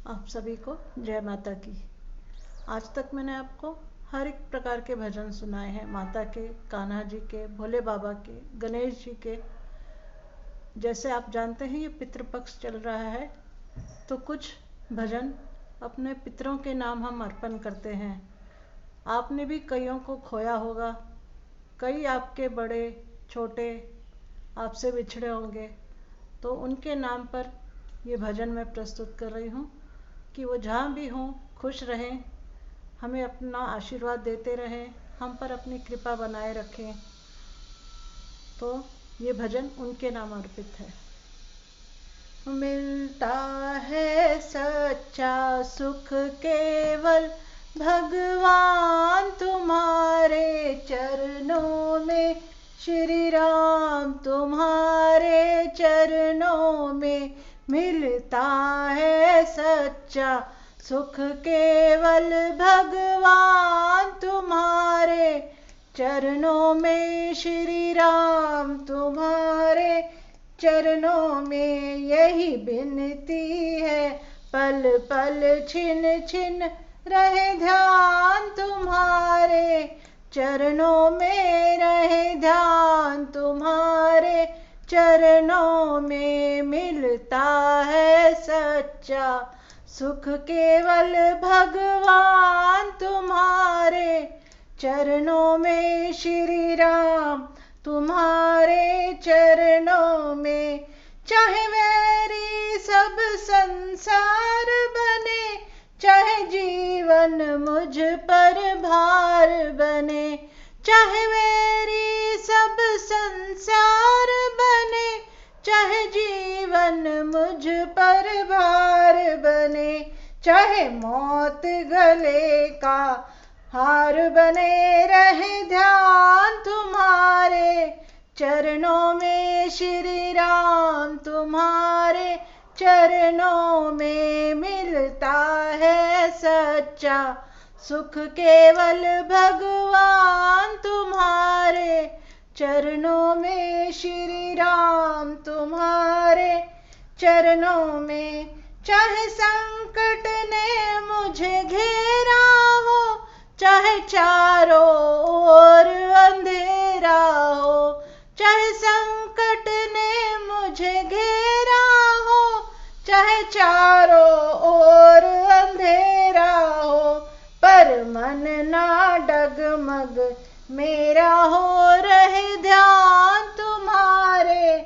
आप सभी को जय माता की। आज तक मैंने आपको हर एक प्रकार के भजन सुनाए हैं, माता के, कान्हा जी के, भोले बाबा के, गणेश जी के। जैसे आप जानते हैं ये पितृपक्ष चल रहा है, तो कुछ भजन अपने पितरों के नाम हम अर्पण करते हैं। आपने भी कईयों को खोया होगा, कई आपके बड़े छोटे आपसे बिछड़े होंगे, तो उनके नाम पर ये भजन मैं प्रस्तुत कर रही हूँ कि वो जहाँ भी हों खुश रहें, हमें अपना आशीर्वाद देते रहें, हम पर अपनी कृपा बनाए रखें। तो ये भजन उनके नाम अर्पित है। मिलता है सच्चा सुख केवल भगवान तुम्हारे चरणों में, श्री राम तुम्हारे चरणों में। मिलता है सच्चा सुख केवल भगवान तुम्हारे चरणों में, श्री राम तुम्हारे चरणों में। यही विनती है पल पल छिन छिन रहे ध्यान तुम्हारे चरणों में, रहे ध्यान तुम्हारे चरणों में। मिलता है सच्चा सुख केवल भगवान तुम्हारे चरणों में, श्री राम तुम्हारे चरणों में। चाहे मेरी सब संसार बने, चाहे जीवन मुझ पर भार बने, चाहे मेरी सब संसार बने, चाहे जीवन मुझ पर भार बने, चाहे मौत गले का हार बने, रहे ध्यान तुम्हारे चरणों में, श्री राम तुम्हारे चरणों में। मिलता है सच्चा सुख केवल भगवान तुम्हारे चरणों में, श्री राम तुम्हारे चरणों में। चाहे संकट ने मुझे घेरा हो, चाहे चारों ओर अंधेरा हो, चाहे संकट ने मुझे घेरा हो, चाहे चारों ओर अंधेरा हो, पर मन ना डगमग मेरा हो, रहे ध्यान तुम्हारे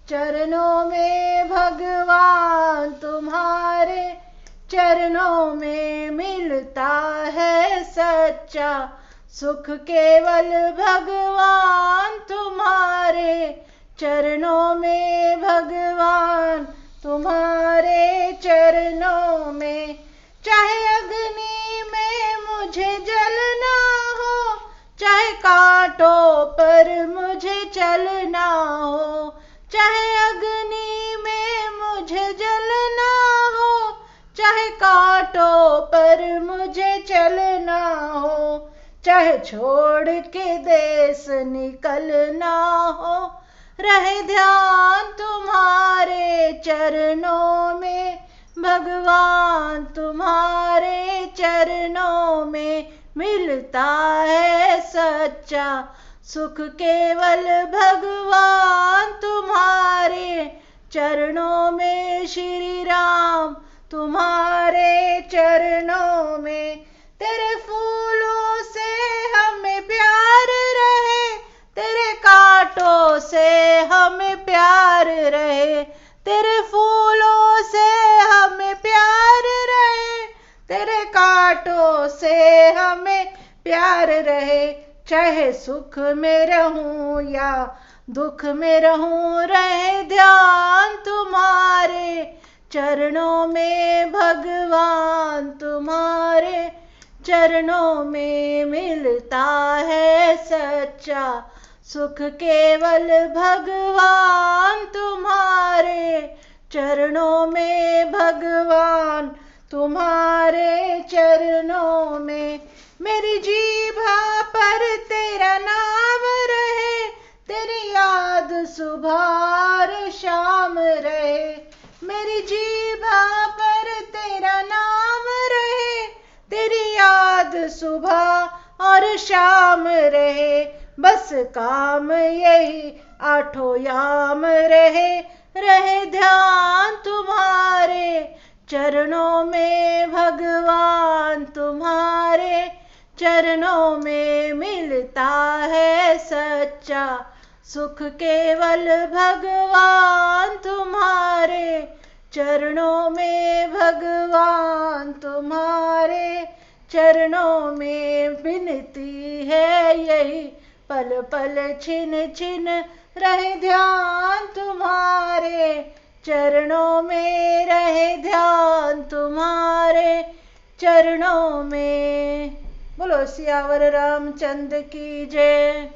चरणों में, भगवान तुम्हारे चरणों में। मिलता है सच्चा सुख केवल भगवान तुम्हारे चरणों में, भगवान तुम्हारे चरणों में। चाहे अग्नि में मुझे जलना हो, चाहे कांटों पर मुझे चलना हो, चाहे अग्नि में मुझे जलना हो, चाहे कांटों पर मुझे चलना हो, चाहे छोड़ के देश निकलना हो, रहे ध्यान तुम्हारे चरणों में, भगवान तुम्हारे चरणों में। मिलता है सच्चा सुख केवल भगवान तुम्हारे चरणों में, श्री राम तुम्हारे चरणों में। तेरे फूलों से हमें प्यार रहे, तेरे कांटों से हमें प्यार रहे, तेरे फूलों से हमें प्यार रहे, तेरे कांटों से हमें प्यार रहे। चाहे सुख में रहूं या दुख में रहूं, रहे ध्यान तुम्हारे चरणों में, भगवान तुम्हारे चरणों में। मिलता है सच्चा सुख केवल भगवान तुम्हारे चरणों में, भगवान तुम्हारे चरणों में। मेरी जीभा पर तेरा नाम रहे, तेरी याद सुबह और शाम रहे, मेरी जीभा पर तेरा नाम शाम रहे बस काम यही, आठों याम रहे रहे ध्यान तुम्हारे चरणों में भगवान, तुम्हारे चरणों में मिलता है सच्चा सुख, केवल भगवान तुम्हारे चरणों में, भगवान तुम्हारे चरणों में विनती है यही, पल पल छिन छिन रहे ध्यान तुम्हारे चरणों में, रहे ध्यान तुम्हारे चरणों में। बोलो सियावर रामचंद्र की जय।